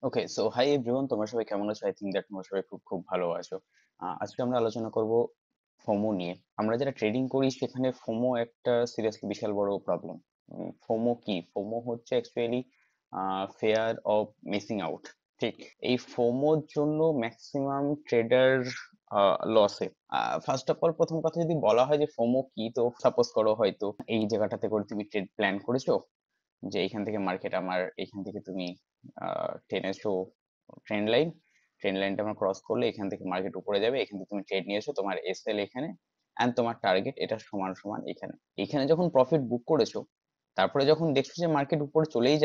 ওকে, so hi everyone, তোমরা সবাই কেমন আছো? আই থিঙ্ক দ্যাট তোমরা সবাই খুব খুব ভালো আছো। আজকে আমরা আলোচনা করব ফোমো নিয়ে। আমরা যারা ট্রেডিং করি সেখানে ফোমো একটা সিরিয়াসলি বিশাল বড় প্রবলেম। ফোমো কি? ফোমো হচ্ছে actually fair of missing out. ঠিক, এই ফোমোর জন্য ম্যাক্সিমাম ট্রেডার লসে। ফার্স্ট অফ অল, প্রথম কথা যদি বলা হয় যে ফোমো কি, তো সাপোজ করো হয়তো এই জায়গাটাতে করে তুমি ট্রেড প্ল্যান করেছো যে এইখান থেকে মার্কেট আমার এইখান থেকে তুমি টেনেছো ট্রেন্ড লাইনটা আমার ক্রস করলে এখান থেকে মার্কেট উপরে যাবে, এখান থেকে তুমি ট্রেড নিয়েছো, তোমার এসএল এখানে অ্যান্ড তোমার টার্গেট এটা সমান সমান এখানে। এখানে যখন প্রফিট বুক করেছো, তারপরে যখন দেখছো যে মার্কেট উপরে চলেই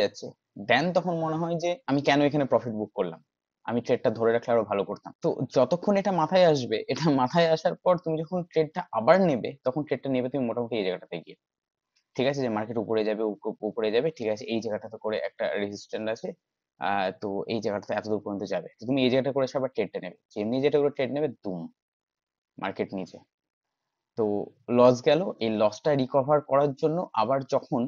যাচ্ছে, দেন তখন মনে হয় যে আমি কেন এখানে প্রফিট বুক করলাম, আমি ট্রেডটা ধরে রাখলে আরো ভালো করতাম। তো যতক্ষণ এটা মাথায় আসবে, এটা মাথায় আসার পর তুমি যখন ট্রেডটা আবার নেবে, তখন ট্রেডটা নেবে তুমি মোটামুটি এই জায়গাটাতে গিয়ে। ঠিক আছে, যে মার্কেট উপরে যাবে, উপরে যাবে, ঠিক আছে, এই জায়গাটাতে করে একটা রেজিস্ট্যান্স আছে। তো এই জায়গাটাতে এত দূর পর্যন্ত যাবে, তো তুমি এই জায়গাটা করে এসে আবার ট্রেডটা নেবে, যেমনি যেটা করে ট্রেড নেবে, দুম, মার্কেট নিচে। তো লস গেল। এই লসটা রিকভার করার জন্য আবার যখন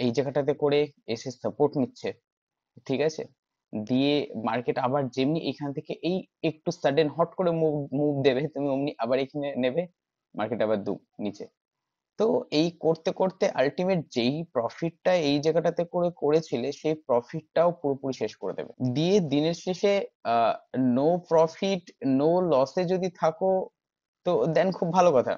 এই জায়গাটাতে করে এসে সাপোর্ট নিচ্ছে, ঠিক আছে, দিয়ে মার্কেট আবার যেমনি এখান থেকে এই একটু সাডেন হট করে মুভ মুভ দেবে, তুমি অমনি আবার এখানে নেবে, মার্কেট আবার দুম নিচে। তো এই করতে করতে আলটিমেট যেই প্রফিটটা এই জায়গাটাতে করে করেছিলে, সেই প্রফিটটাও পুরোপুরি শেষ করে দেবে, দিয়ে দিনের শেষে নো প্রফিট নো লসে যদি থাকো, তো দেন খুব ভালো কথা।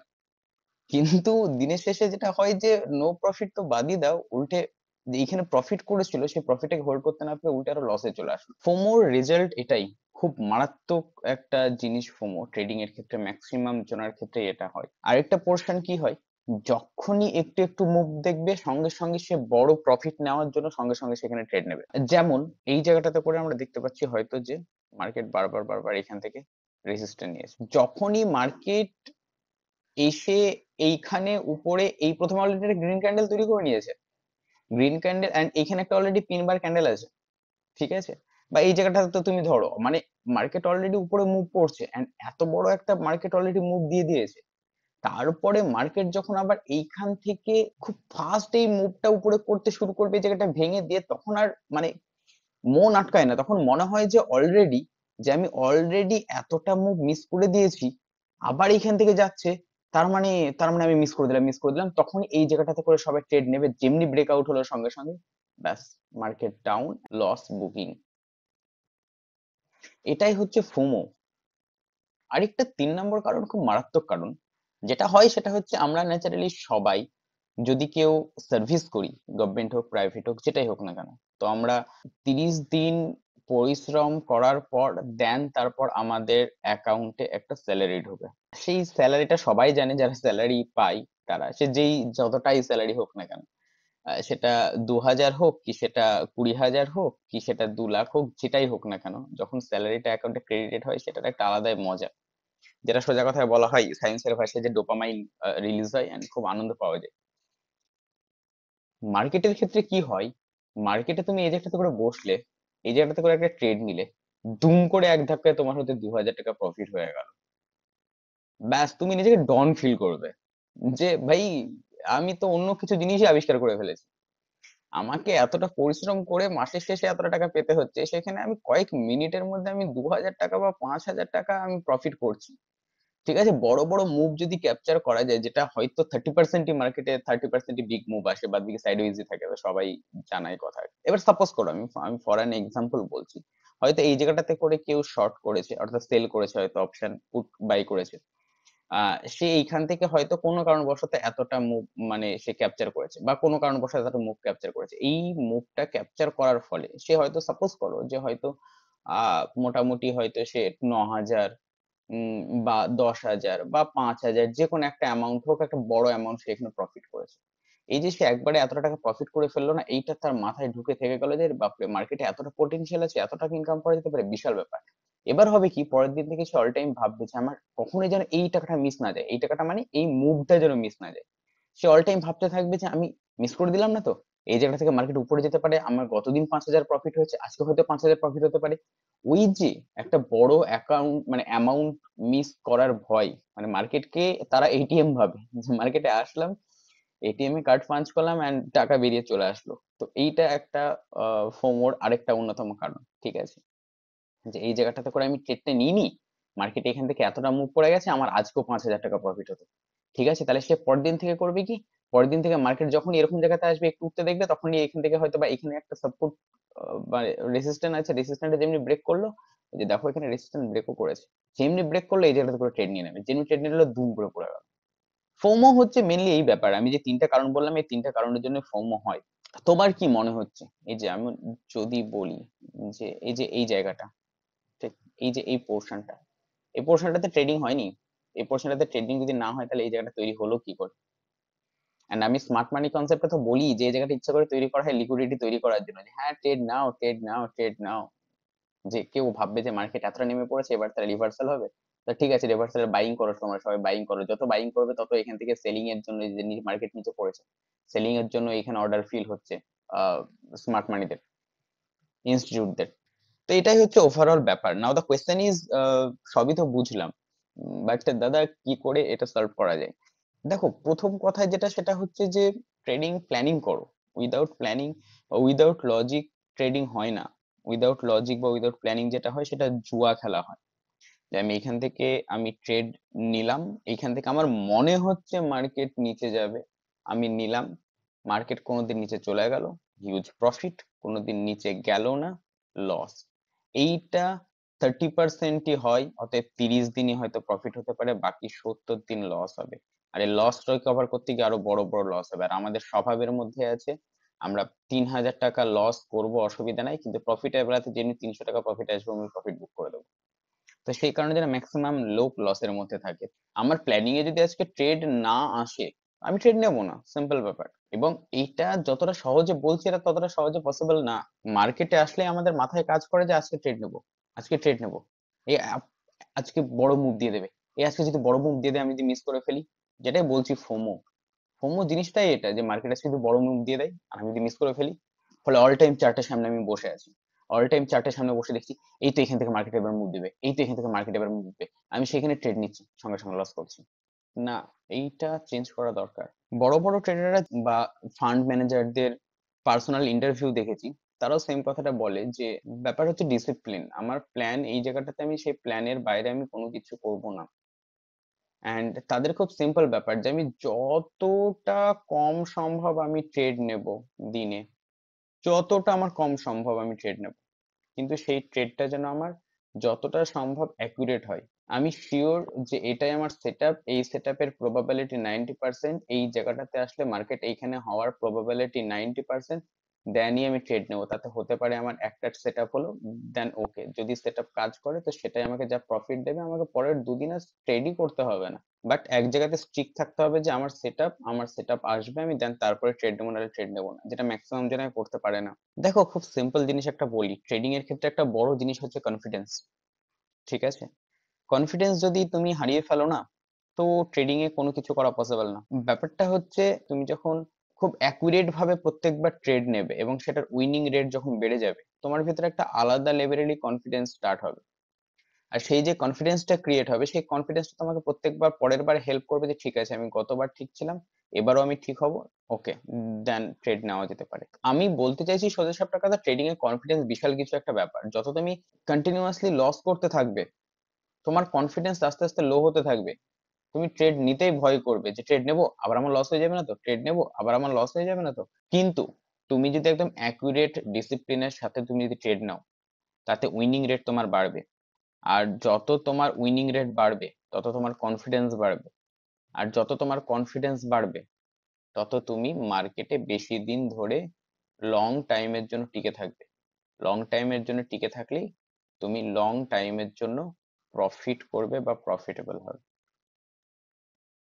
কিন্তু দিনের শেষে যেটা হয় যে নো প্রফিট তো বাদই দাও, উল্টে যে এইখানে প্রফিট করেছিল সেই প্রফিটটাকে হোল্ড করতে না পেরে উল্টে আরো লসে চলে আসলো। ফোমোর রেজাল্ট এটাই, খুব মারাত্মক একটা জিনিস ফোমো ট্রেডিং এর ক্ষেত্রে, ম্যাক্সিমাম জনের ক্ষেত্রে এটা হয়। আরেকটা পোর্শন কি হয়, যখনই একটু একটু মুভ দেখবে, সঙ্গে সঙ্গে সে বড় প্রফিট নেওয়ার জন্য সঙ্গে সঙ্গে সেখানে ট্রেড নেবে। যেমন এই জায়গাটাতে করে আমরা দেখতে পাচ্ছি হয়তো যে মার্কেট বারবার বারবার এখান থেকে রেজিস্ট্যান্স নিয়েছে, যখনই মার্কেট এসে এইখানে উপরে এই প্রথমে অলরেডি একটা গ্রিন ক্যান্ডেল তৈরি করে নিয়েছে, গ্রিন ক্যান্ডেল এন্ড এখানে একটা অলরেডি পিন বার ক্যান্ডেল আছে, ঠিক আছে, বা এই জায়গাটাতে তো তুমি ধরো মানে মার্কেট অলরেডি উপরে মুভ করছে এন্ড এত বড় একটা মার্কেট অলরেডি মুভ দিয়ে দিয়েছে, তারপরে মার্কেট যখন আবার এইখান থেকে খুব ফাস্ট এই মুভটা উপরে করতে শুরু করবে, এই জায়গাটা ভেঙে দিয়ে, তখন আর মানে মন আটকায় না, তখন মনে হয় যে অলরেডি, যে আমি অলরেডি এতটা মুভ মিস করে দিয়েছি, আবার এইখান থেকে যাচ্ছে, তার মানে আমি মিস করে দিলাম, তখন এই জায়গাটাতে করে সবাই ট্রেড নেবে, যেমনি ব্রেকআউট হলো সঙ্গে সঙ্গে ব্যাস, মার্কেট ডাউন, লস বুকিং। এটাই হচ্ছে ফোমো। আরেকটা 3 নম্বর কারণ, খুব মারাত্মক কারণ যেটা হয়, সেটা হচ্ছে আমরা ন্যাচারালি সবাই যদি কেউ সার্ভিস করি, গভর্নমেন্ট হোক প্রাইভেট হোক যেটাই হোক না কেন, তো আমরা 30 দিন পরিশ্রম করার পর দেন তারপর আমাদের অ্যাকাউন্টে একটা স্যালারি ঢোকে। সেই স্যালারিটা সবাই জানে, যারা স্যালারি পায় তারা, সে যেই যতটাই স্যালারি হোক না কেন, সেটা 2,000 হোক কি সেটা 20,000 হোক কি সেটা 2 লাখ হোক, যেটাই হোক না কেন, যখন স্যালারিটা অ্যাকাউন্টে ক্রেডিটেড হয় সেটার একটা আলাদাই মজা, যেটা সোজা কথায় বলা হয় সায়েন্সের ভাষায় যে ডোপামাইন রিলিজ হয় and খুব আনন্দ পাওয়া যায়। মার্কেটের ক্ষেত্রে কি হয়, মার্কেটে তুমি এই জায়গাটাতে করে বসলে, এই জায়গাটাতে করে একটা ট্রেড নিলে, দুম করে এক ধাক্কায় তোমার হতে 2,000 টাকা প্রফিট হয়ে গেল, ব্যাস তুমি নিজেকে ডন ফিল করবে যে ভাই আমি তো অন্য কিছু জিনিসই আবিষ্কার করে ফেলেছি, আমাকে এতটা পরিশ্রম করে মাসের শেষে এতটা টাকা পেতে হচ্ছে, সেখানে আমি কয়েক মিনিটের মধ্যে আমি 2,000 টাকা বা 5,000 টাকা আমি প্রফিট করছি। ঠিক আছে, বড় বড় মুভ যদি ক্যাপচার করা যায়, যেটা হয়তো 30%ই মার্কেটে 30%ই বিগ মুভ আসে, বাদ বাকি সাইড ওয়েজই থাকে, তো সবাই জানাই কথা। এবার সাপোজ করো, আমি আমি ফর অ্যান এক্সাম্পল বলছি, হয়তো এই জায়গাটাতে করে কেউ শর্ট করেছে, অর্থাৎ সেল করেছে, হয়তো অপশন পুট বাই করেছে, সে এইখান থেকে হয়তো কোনো কারণবশত এতটা মুভ মানে সে ক্যাপচার করেছে, বা কোনো কারণবশত এতটা মুভ ক্যাপচার করেছে, এই মুভটা ক্যাপচার করার ফলে সে হয়তো সাপোজ করো যে হয়তো মোটামুটি হয়তো সে 9,000 বা 10,000 বা 5,000, যে কোনো একটা অ্যামাউন্ট হোক, একটা বড় অ্যামাউন্ট সে এখানে প্রফিট করেছে। এই যে সে একবারে এতটা টাকা প্রফিট করে ফেললো না, এইটা তার মাথায় ঢুকে থেকে গেল যে বাপরে, মার্কেটে এতটা পোটেনশিয়াল আছে, এত টাকা ইনকাম করা যেতে পারে, বিশাল ব্যাপার। এবার হবে কি, পরের দিন থেকে সে অল টাইম ভাববে যে আমার কখনোই যেন এই টাকাটা মিস না যায়, এই টাকাটা মানে এই মুভটা যেন মিস না যায়। সে অল টাইম ভাবতে থাকবে যে আমি মিস করে দিলাম না তো, এই জায়গা থেকে মার্কেট উপরে যেতে পারে, আমার গতদিন 5,000 প্রফিট হয়েছে, আজকে হয়তো 5,000 প্রফিট হতে পারে। ওই যে একটা বড় অ্যাকাউন্ট মানে অ্যামাউন্ট মিস করার ভয়, মানে মার্কেটকে তারা এটিএম ভাবে, যে মার্কেটে আসলাম, এটিএম এ কার্ড পাঞ্চ করলাম এন্ড টাকা বেরিয়ে চলে আসলো। তো এইটা একটা ফোমোর আরেকটা অন্যতম কারণ, ঠিক আছে? যে এই জায়গাটাতে করে আমি ট্রেডটা নিইনি, মার্কেটে এখান থেকে এতটা মুভ করে গেছে, আমার আজকেও 5,000 টাকা প্রফিট হতো। ঠিক আছে, তাহলে সে পরের দিন থেকে করবে কি, পরের দিন থেকে মার্কেট যখন এরকম জায়গাতে আসবে একটু উঠতে দেখবে, তখনই এখান থেকে হয়তো বা এখানে একটা সাপোর্ট বা রেসিস্ট্যান্ট আছে, রেসিস্ট্যান্টে যেমনি ব্রেক করলো, এই যে দেখো এখানে রেসিস্ট্যান্ট ব্রেকও করেছে, যেমনি ব্রেক করলো এই জায়গাটাতে করে ট্রেড নিয়ে নেবে, যেমনি ট্রেড নিয়ে নিলো দুম করে পড়ে গেল। ফোমো হচ্ছে মেনলি এই ব্যাপার, আমি যে তিনটা কারণ বললাম এই তিনটা কারণের জন্য ফোমো হয়। তোমার কি মনে হচ্ছে, এই যে আমি যদি বলি যে এই যে এই জায়গাটা, ঠিক, এই যে এই পোর্শনটা, এই পোর্শনটাতে ট্রেডিং হয়নি, এই পোর্শনটাতে ট্রেডিং যদি না হয় তাহলে এই জায়গাটা তৈরি হলো কি করে? এন্ড আমি স্মার্ট মানি কনসেপ্টটা তো বলি যে এই জায়গাটা ইচ্ছা করে তৈরি করা হয় লিকুইডিটি তৈরি করার জন্য, যে হ্যাঁ ট্রেড নাও, ট্রেড নাও, ট্রেড নাও, যে কেউ ভাববে যে মার্কেট এতটা নেমে পড়েছে এবার তাহলে রিভার্সাল হবে, তো ঠিক আছে রিভার্সালের বাইং করো, তোমরা সবাই বাইং করো, যত বাইং করবে তত এখান থেকে সেলিং এর জন্য, যে মার্কেট নিচে পড়েছে সেলিং এর জন্য এখানে অর্ডার ফিল হচ্ছে স্মার্ট মানিদের, ইনস্টিটিউটদের। তো এটাই হচ্ছে ওভারঅল ব্যাপার। নাও দ্য কোয়েশ্চেন ইজ, সবই তো বুঝলাম, বাট দাদা কি করে এটা সলভ করা যায়? দেখো প্রথম কথায় যেটা সেটা হচ্ছে যে ট্রেডিং প্ল্যানিং করো। Without planning, without logic trading হয় না। উইদাউট লজিক বা উইদাউট প্ল্যানিং যেটা হয় সেটা জুয়া খেলা হয়। যে আমি এখান থেকে আমি ট্রেড নিলাম, এইখান থেকে আমার মনে হচ্ছে মার্কেট নিচে যাবে, আমি নিলাম, মার্কেট কোনোদিন নিচে চলে গেল, হিউজ প্রফিট, কোনোদিন নিচে গেল না, লস। এইটা 30%ই হয়, অতএব 30 দিনই হয়তো প্রফিট হতে পারে, বাকি 70 দিন লস হবে। আর এই লস রিকভার করতে গিয়ে আরো বড় বড় লস হবে। আর আমাদের স্বভাবের মধ্যে আছে আমরা 3,000 টাকা লস করব অসুবিধা নাই, কিন্তু প্রফিটের বেলাতে যেমনি 300 টাকা প্রফিট আসবে আমি প্রফিট বুক করে দেবো। তো সেই কারণে যেন ম্যাক্সিমাম লোক লসের মধ্যে থাকে। আমার প্ল্যানিং এ যদি আজকে ট্রেড না আসে, আমি ট্রেড নেবো না, সিম্পল ব্যাপার। এবং এইটা যতটা সহজে বলছি এটা ততটা সহজে পসিবল না। মার্কেটে আসলে আমাদের মাথায় কাজ করে যে আজকে ট্রেড নেবো, আজকে ট্রেড নেবো, এই আজকে বড় মুভ দিয়ে দেবে, এই আজকে যদি বড় মুভ দিয়ে দেয় আমি যদি মিস করে ফেলি, যেটাই বলছি ফোমো, ফোমো জিনিসটাই এটা যে মার্কেট আজকে যদি বড় মুভ দিয়ে দেয় আর আমি যদি মিস করে ফেলি, ফলে অল টাইম চার্টের সামনে আমি বসে আছি, অল টাইম চার্টের সামনে বসে দেখছি এই তো এখান থেকে মার্কেট এবার মুভ দিবে, এই তো এখান থেকে মার্কেট এবার মুভ দিবে, আমি সেখানে ট্রেড নিচ্ছি, সঙ্গে সঙ্গে লস করছি। না, এইটা চেঞ্জ করা দরকার। বড় বড় ট্রেডাররা বা ফান্ড ম্যানেজারদের পার্সোনাল ইন্টারভিউ দেখেছি, তারাও সেম কথাটা বলে যে ব্যাপার হচ্ছে ডিসিপ্লিন, আমার প্ল্যান এই জায়গাটাতে আমি সেই প্ল্যানের বাইরে আমি কোনো কিছু করব না। অ্যান্ড তাদের খুব সিম্পল ব্যাপার যে আমি যতটা কম সম্ভব আমি ট্রেড নেব দিনে, যতটা আমার কম সম্ভব আমি ট্রেড নেব, কিন্তু সেই ট্রেডটা যেন আমার যতটা সম্ভব অ্যাকুরেট হয়। আমি শিওর যে এটাই আমার সেট আপ, এই সেট আপের প্রবাবিলিটি 90%, এই জায়গাটাতে আসলে মার্কেট এইখানে হওয়ার প্রবাবিলিটি 90%, দেনই আমি ট্রেড নেবো। তাতে হতে পারে আমার একটা সেট আপ হলো, দেন ওকে, যদি সেট আপ কাজ করে তো সেটাই আমাকে যা প্রফিট দেবে, আমাকে পরের দুদিন আর ট্রেডই করতে হবে না। বাট এক জায়গাতে স্ট্রিক্ট থাকতে হবে যে আমার সেট আপ আসবে, আমি দেন তারপরে ট্রেড নেবো, নাহলে ট্রেড নেবো না, যেটা ম্যাক্সিমাম জনে করতে পারে না। দেখো খুব সিম্পল জিনিস একটা বলি, ট্রেডিং এর ক্ষেত্রে একটা বড় জিনিস হচ্ছে কনফিডেন্স, ঠিক আছে? কনফিডেন্স যদি তুমি হারিয়ে ফেলো না, তো ট্রেডিং এ কোনো কিছু করা পসিবল না। ব্যাপারটা হচ্ছে তুমি যখন খুব অ্যাকুরেট ভাবে প্রত্যেকবার ট্রেড নেবে এবং সেটার উইনিং রেট যখন বেড়ে যাবে, তোমার ভিতরে একটা আলাদা লেভেলেরই কনফিডেন্স স্টার্ট হবে। আর সেই যে কনফিডেন্সটা ক্রিয়েট হবে, সেই কনফিডেন্সটা তোমাকে প্রত্যেকবার পরের বার হেল্প করবে যে ঠিক আছে আমি গতবার ঠিক ছিলাম, এবারও আমি ঠিক হব, ওকে, দেন ট্রেড নেওয়া যেতে পারে। আমি বলতে চাইছি সোজা সাপটা কথা, ট্রেডিং এর কনফিডেন্স বিশাল কিছু একটা ব্যাপার। যত তুমি কন্টিনিউয়াসলি লস করতে থাকবে, তোমার কনফিডেন্স আস্তে আস্তে লো হতে থাকবে, তুমি ট্রেড নিতেই ভয় করবে যে ট্রেড নেবো আবার আমার লস হয়ে যাবে না তো, ট্রেড নেবো আবার আমার লস হয়ে যাবে না তো। কিন্তু তুমি যদি একদম অ্যাকুরেট ডিসিপ্লিনের সাথে তুমি যদি ট্রেড নাও, তাতে উইনিং রেট তোমার বাড়বে। আর যত তোমার উইনিং রেট বাড়বে তত তোমার কনফিডেন্স বাড়বে। আর যত তোমার কনফিডেন্স বাড়বে তত তুমি মার্কেটে বেশি দিন ধরে লং টাইমের জন্য টিকে থাকবে। লং টাইমের জন্য টিকে থাকলেই তুমি লং টাইমের জন্য প্রফিট করবে বা প্রফিটেবল হবে।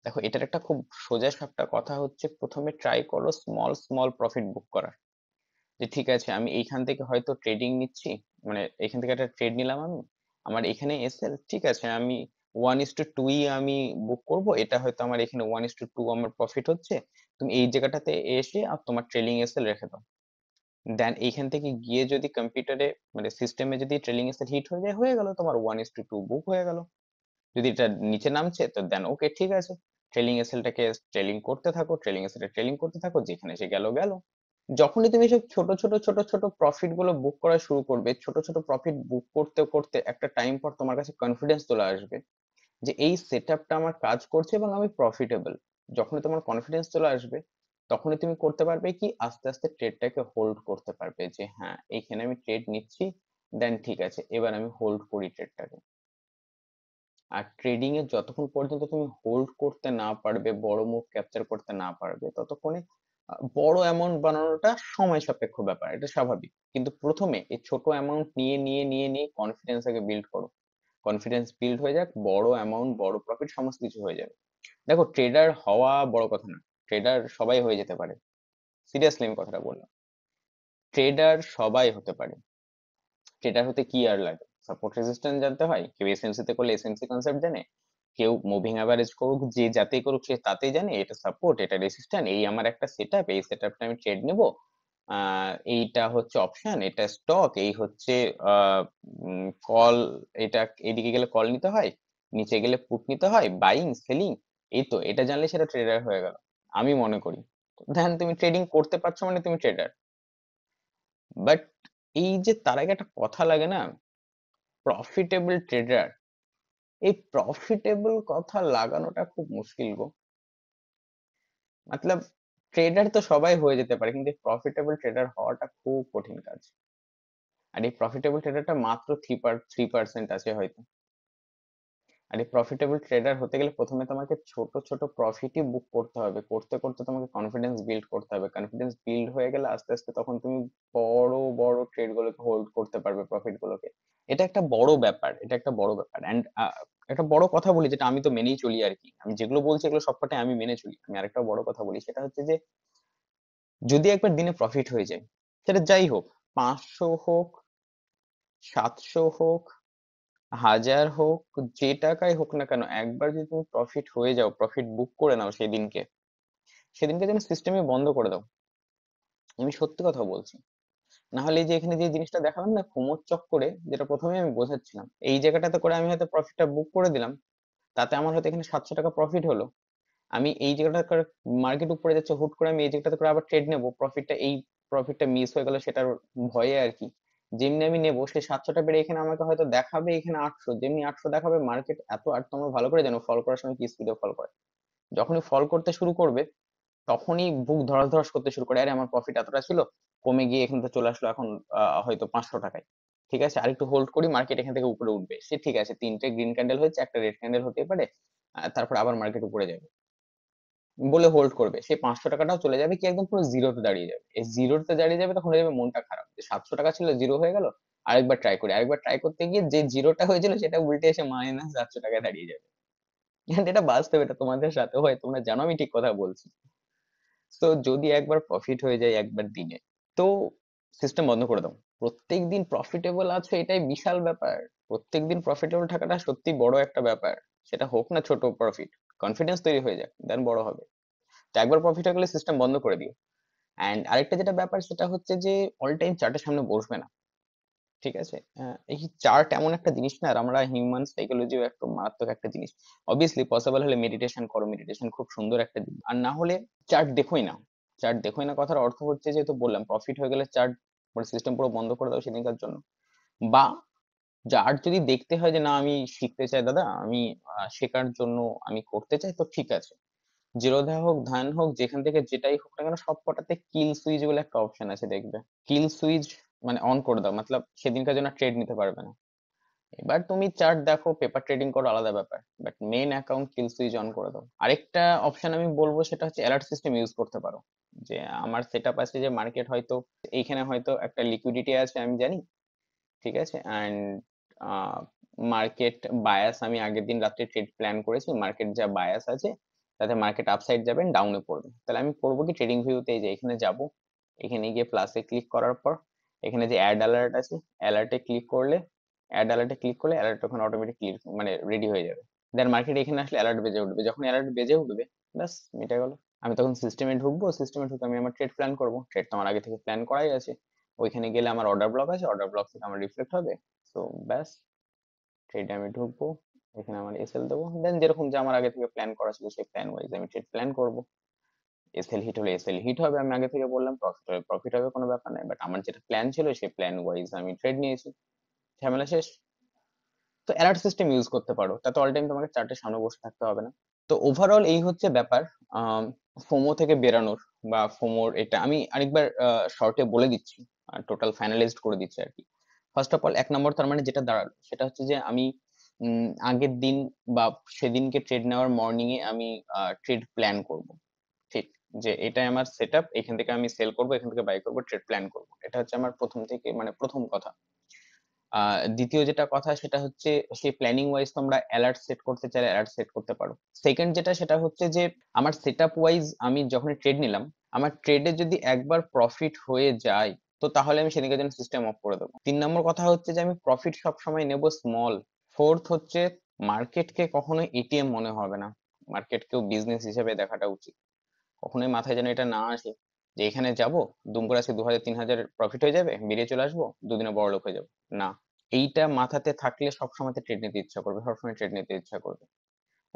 দেখো এটার একটা খুব সোজা সাপটা কথা হচ্ছে, প্রথমে ট্রাই করো স্মল স্মল প্রফিট বুক করার। যে ঠিক আছে আমি এইখান থেকে হয়তো ট্রেডিং নিচ্ছি, মানে এখান থেকে একটা ট্রেড নিলাম আমি, আমার এখানে এসএল, ঠিক আছে আমি 1:2 আমি বুক করব, এটা হয়তো আমার এখানে 1:2 আমার প্রফিট হচ্ছে, তুমি এই জায়গাটাতে এসে আর তোমার ট্রেলিং এসএল রেখে দাও। দেন এইখান থেকে গিয়ে যদি কম্পিউটারে মানে সিস্টেমে যদি ট্রেলিং এসএল হিট হয়ে যায়, হয়ে গেল তোমার 1:2 বুক হয়ে গেল। যদি এটা নিচে নামছে তো দেন ওকে, ঠিক আছে, ট্রেলিং এসএলটাকে ট্রেলিং করতে থাকো, ট্রেলিং এসএলটা ট্রেলিং করতে থাকো, যেখানে সে গেল গেল। যখনই তুমি সব ছোট ছোট ছোট ছোট প্রফিট গুলো বুক করা শুরু করবে, ছোট ছোট প্রফিট বুক করতে করতে একটা টাইম পর তোমার কাছে কনফিডেন্স চলে আসবে যে এই সেটআপটা আমার কাজ করছে এবং আমি প্রফিটেবল। যখনই তোমার কনফিডেন্স চলে আসবে, তখনই তুমি করতে পারবে কি, আস্তে আস্তে ট্রেডটাকে হোল্ড করতে পারবে যে হ্যাঁ এইখানে আমি ট্রেড নিচ্ছি, দেন ঠিক আছে এবার আমি হোল্ড করি ট্রেডটাকে। আর ট্রেডিং এ যতক্ষণ পর্যন্ত তুমি হোল্ড করতে না পারবে, বড় মুভ ক্যাপচার করতে না পারবে, ততক্ষণে বড় অ্যামাউন্ট বানানোটা সময় সাপেক্ষ ব্যাপার, এটা স্বাভাবিক। কিন্তু প্রথমে এই ছোট অ্যামাউন্ট নিয়ে নিয়ে নিয়ে নিয়ে কনফিডেন্স আগে বিল্ড করো। কনফিডেন্স বিল্ড হয়ে যাক, বড় অ্যামাউন্ট, বড় প্রফিট, সমস্ত কিছু হয়ে যাবে। দেখো, ট্রেডার হওয়া বড় কথা না, ট্রেডার সবাই হয়ে যেতে পারে। সিরিয়াসলি আমি কথাটা বললাম, ট্রেডার সবাই হতে পারে। ট্রেডার হতে কি আর লাগে, সাপোর্ট রেজিস্ট্যান্স জানতে হয়, কেউ এসএমসি তে করলে এসএমসি কনসেপ্ট জানে, কেউ মুভিং অ্যাভারেজ করুক, যে যাতেই করুক সে তাতেই জানে এটা সাপোর্ট, এটা রেজিস্ট্যান্স, এই আমার একটা সেটআপ, এই সেটআপটা আমি ট্রেড নেব, এইটা হচ্ছে অপশন, এটা স্টক, এই হচ্ছে কল, এটা এদিকে গেলে কল নিতে হয়, নিচে গেলে পুট নিতে হয়, বাইং সেলিং, এই তো এটা জানলে সেটা ট্রেডার হয়ে গেল, আমি মনে করি। দেন তুমি ট্রেডিং করতে পারছো মানে তুমি ট্রেডার। বাট এই যে তার আগে একটা কথা লাগে না, প্রফিটেবল ট্রেডার, এই প্রফিটেবল কথা লাগানোটা খুব মুশকিল গো। মতলব ট্রেডার তো সবাই হয়ে যেতে পারে, কিন্তু প্রফিটেবল ট্রেডার হওয়াটা খুব কঠিন কাজ। আর এই প্রফিটেবল ট্রেডারটা মাত্র 3% আছে হয়তো। আর এই প্রফিটেবল ট্রেডার হতে গেলে প্রথমে তোমাকে ছোট ছোট প্রফিটই বুক করতে হবে, করতে করতে তোমাকে কনফিডেন্স বিল্ড করতে হবে, কনফিডেন্স বিল্ড হয়ে গেলে আস্তে আস্তে তখন তুমি বড় বড় ট্রেড গুলোকে হোল্ড করতে পারবে, প্রফিট গুলোকে। এটা একটা বড় ব্যাপার, এটা একটা বড় ব্যাপার। অ্যান্ড একটা বড় কথা বলি, যেটা আমি তো মেনেই চলি আর কি, আমি যেগুলো বলছি এগুলো সবকটাই আমি মেনে চলি। আমি আরেকটা বড় কথা বলি, সেটা হচ্ছে যে যদি একবার দিনে প্রফিট হয়ে যায়, সেটা যাই হোক, 500 হোক, 700 হোক, 1000 হোক, যে টাকাই হোক না কেন, একবার যদি তুমি প্রফিট হয়ে যাও, প্রফিট বুক করে নাও সেদিনকে, সেদিনকে যেন সিস্টেমে বন্ধ করে দাও। আমি সত্যি কথা বলছি। না হলে এই যে এখানে যে জিনিসটা দেখালাম না কুমোর চক্করে, যেটা প্রথমে আমি বোঝাচ্ছিলাম, এই জায়গাটাতে করে আমি হয়তো প্রফিটটা বুক করে দিলাম, তাতে আমার হয়তো এখানে 700 টাকা প্রফিট হলো। আমি এই জায়গাটা করে মার্কেট উপরে যাচ্ছে, হুট করে আমি এই জায়গাটাতে করে আবার ট্রেড নেবো, প্রফিটটা এই প্রফিটটা মিস হয়ে গেল সেটার ভয়ে আর কি। যেমনি আমি নেবো, সেই 700টা বেড়ে এখানে আমাকে হয়তো দেখাবে এখানে 800, যেমনি 800 দেখাবে, মার্কেট এত, আর তোমরা ভালো করে জানো ফল করার সময় কি স্পিডে ফল করে। যখনই ফল করতে শুরু করবে, তখনই বুক ধড়াস ধড়াস করতে শুরু করে, আরে আমার প্রফিট এতটা ছিল, কমে গিয়ে এখান থেকে চলে আসলো এখন হয়তো 500 টাকায়। ঠিক আছে, আরেকটু হোল্ড করি, মার্কেট এখান থেকে উপরে উঠবে, সে ঠিক আছে, 3টে গ্রিন ক্যান্ডেল হয়েছে, একটা রেড ক্যান্ডেল হতে পারে, তারপর আবার মার্কেট উপরে যাবে বলে হোল্ড করবে, সেই 500 টাকাটাও চলে যাবে কি একদম পুরো জিরোতে দাঁড়িয়ে যাবে। এই জিরোতে দাঁড়িয়ে যাবে, তখন হয়ে যাবে মনটা খারাপ যে 700 টাকা ছিল জিরো হয়ে গেল, আরেকবার ট্রাই করি, আরেকবার ট্রাই করতে গিয়ে যে জিরোটা হয়েছিল সেটা উল্টে এসে -700 টাকায় দাঁড়িয়ে যাবে। And এটা বাস্তব, এটা তোমাদের সাথেও হয়, তোমরা জানো আমি ঠিক কথা বলছি। তো যদি একবার প্রফিট হয়ে যায় একবার দিনে, তো সিস্টেম বন্ধ করে দাও। প্রত্যেকদিন প্রফিটেবল আছো, এটাই বিশাল ব্যাপার। প্রত্যেকদিন প্রফিটেবল থাকাটা সত্যি বড় একটা ব্যাপার। সেটা হোক না ছোট প্রফিট, কনফিডেন্স তৈরি হয়ে যাক, দেন বড় হবে। তো একবার প্রফিট হয়ে গেলে সিস্টেম বন্ধ করে দিও। অ্যান্ড আরেকটা যেটা ব্যাপার, সেটা হচ্ছে যে অল টাইম চার্টের সামনে বসবে না। ঠিক আছে, এই চার্ট এমন একটা জিনিস না, আর আমরা হিউম্যান সাইকোলজিও একটা মারাত্মক একটা জিনিস। অবভিয়াসলি পসিবল হলে মেডিটেশন করো, মেডিটেশন খুব সুন্দর একটা জিনিস, আর না হলে চার্ট দেখোই না। চার্ট দেখোই না কথার অর্থ হচ্ছে, যেহেতু বললাম প্রফিট হয়ে গেলে চার্ট মানে সিস্টেম পুরো বন্ধ করে দাও সেদিনকার জন্য। বা চার্ট যদি দেখতে হয় যে না আমি শিখতে চাই দাদা, আমি শেখার জন্য আমি করতে চাই, তো ঠিক আছে, জিরোধা হোক ধান হোক যেখান থেকে যেটাই হোক না কেন, সব কটাতে কিল সুইচ বলে একটা অপশন আছে দেখবে, কিল সুইচ মানে অন করে দাও, মতলব সেদিনকার জন্য ট্রেড নিতে পারবে না। এবার তুমি চার্ট দেখো, পেপার ট্রেডিং করো, আলাদা ব্যাপার, but main account kill switch on করে দাও। আরেকটা অপশন আমি বলবো, সেটা হচ্ছে অ্যালার্ট সিস্টেম ইউজ করতে পারো। যে আমার সেটআপ আছে যে মার্কেট হয়তো এইখানে হয়তো একটা লিকুইডিটি আছে আমি জানি, ঠিক আছে, অ্যান্ড মার্কেট বায়াস, আমি আগের দিন রাত্রে ট্রেড প্ল্যান করেছি, মার্কেট যা বায়াস আছে তাতে মার্কেট আপসাইড যাবে, ডাউনে পড়বে, তাহলে আমি করবো কি, ট্রেডিং ভিউতে যে এখানে যাব, এখানে গিয়ে প্লাসে ক্লিক করার পর এখানে যে অ্যাড অ্যালার্ট আছে, অ্যালার্টে ক্লিক করলে, অ্যাড অ্যালার্টে ক্লিক করলে অ্যালার্ট ওখানে অটোমেটিক ক্লিক মানে রেডি হয়ে যাবে। দেন মার্কেট এখানে আসলে অ্যালার্ট বেজে উঠবে, যখন অ্যালার্ট বেজে উঠবে ব্যাস মিটে গেল। আমি তখন সিস্টেমে ঢুকবো, সিস্টেমে ঢুকে আমি আমার ট্রেড প্ল্যান করবো, ট্রেড তো আমার আগে থেকে প্ল্যান করাই আছে। ওইখানে গেলে আমার অর্ডার ব্লক আছে, অর্ডার ব্লক থেকে আমার রিফ্লেক্ট হবে। তো ব্যাস, ট্রেডে আমি ঢুকবো, এখানে আমার এসএল দেবো, দেন যেরকম যে আমার আগে থেকে প্ল্যান করা ছিল সেই প্ল্যান ওয়াইজ আমি ট্রেড প্ল্যান করবো। এসএল হিট হলে এসএল হিট হবে, আমি আগে থেকে বললাম, প্রফিট হলে প্রফিট হবে, কোনো ব্যাপার নাই, বাট আমার যেটা প্ল্যান ছিল সেই প্ল্যান ওয়াইজ আমি ট্রেড নিয়েছি, ঝামেলা শেষ। তো অ্যালার্ট সিস্টেম ইউজ করতে পারো, তাতে অল টাইম তোমাকে চার্টের সামনে বসে থাকতে হবে না। তো ওভারঅল এই হচ্ছে ব্যাপার ফোমো থেকে বেরানোর, বা ফোমোর এটা আমি আরেকবার শর্টে বলে দিচ্ছি, টোটাল ফাইনালাইজড করে দিচ্ছি আর কি। ফার্স্ট অফ অল, এক নম্বর তার মানে যেটা দাঁড়ালো সেটা হচ্ছে যে আমি আগের দিন বা সেদিনকে ট্রেড নেওয়ার মর্নিং এ আমি ট্রেড প্ল্যান করব, ঠিক, যে এটাই আমার সেট আপ, এখান থেকে আমি সেল করব, এখান থেকে বাই করব, ট্রেড প্ল্যান করব, এটা হচ্ছে আমার প্রথম থেকে মানে প্রথম কথা। দ্বিতীয় যেটা কথা সেটা হচ্ছে, সেই প্ল্যানিং ওয়াইজ তোমরা অ্যালার্ট সেট করতে চাইলে অ্যালার্ট সেট করতে পারো। সেকেন্ড যেটা সেটা হচ্ছে যে আমার সেট আপ ওয়াইজ আমি যখন ট্রেড নিলাম, আমার ট্রেডে যদি একবার প্রফিট হয়ে যায়, তো তাহলে আমি সেদিকে যেন সিস্টেম অফ করে দেবো। 3 নম্বর কথা হচ্ছে যে আমি প্রফিট সবসময় নেব স্মল। ফোর্থ হচ্ছে, মার্কেটকে কখনোই এটিএম মনে হবে না, মার্কেটকেও বিজনেস হিসেবে দেখাটা উচিত। কখনোই মাথায় যেন এটা না আসে যে এখানে যাব, দুম করে আজকে 2000 3000 প্রফিট হয়ে যাবে, বেরিয়ে চলে আসবো, দুদিনে বড় লোক হয়ে যাবো, না। এইটা মাথাতে থাকলে সবসময় ট্রেড নিতে ইচ্ছা করবে, সবসময় ট্রেড নিতে ইচ্ছা করবে।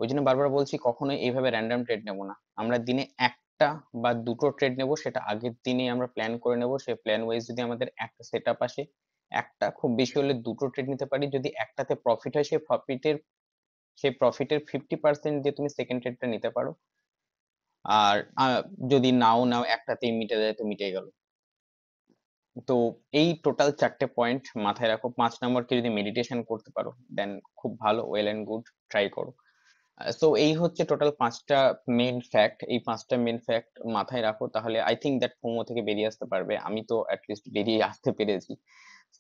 ওই জন্য বারবার বলছি, কখনোই এইভাবে র্যান্ডম ট্রেড নেবো না। আমরা দিনে একটা বা দুটো ট্রেড নেবো, সেটা আগের দিনেই আমরা প্ল্যান করে নেবো, সেই প্ল্যান ওয়াইজ যদি আমাদের একটা সেট আপ আসে, একটা খুব বেশি হলে দুটো ট্রেড নিতে পারি, যদি একটাতে প্রফিট হয় সেই প্রফিটের 50% দিয়ে তুমি সেকেন্ড ট্রেডটা নিতে পারো। আর যদি নাও নাও, একটাতেই মিটে যায় তো মিটে গেল। তো এই টোটাল 4টে পয়েন্ট মাথায় রাখো। 5 নম্বরকে যদি মেডিটেশন করতে পারো, দেন খুব ভালো, ওয়েল এন্ড গুড, ট্রাই করো। সো এই হচ্ছে টোটাল 5টা মেন ফ্যাক্ট, এই 5টা মেন ফ্যাক্ট মাথায় রাখো, তাহলে আই থিঙ্ক দ্যাট ফোমো থেকে বেরিয়ে আসতে পারবে। আমি তো অ্যাটলিস্ট বেরিয়ে আসতে পেরেছি।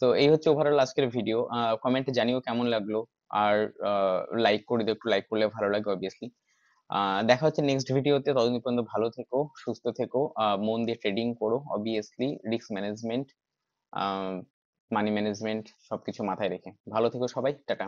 তো এই হচ্ছে ওভারঅল আজকের ভিডিও। কমেন্টে জানিও কেমন লাগলো, আর লাইক করে দিও, একটু লাইক করলে ভালো লাগে অবভিয়াসলি। দেখা হচ্ছে নেক্সট ভিডিওতে, ততদিন পর্যন্ত ভালো থেকো, সুস্থ থেকো, মন দিয়ে ট্রেডিং করো, obviously risk management, money management সবকিছু মাথায় রেখে। ভালো থেকো সবাই, টাটা।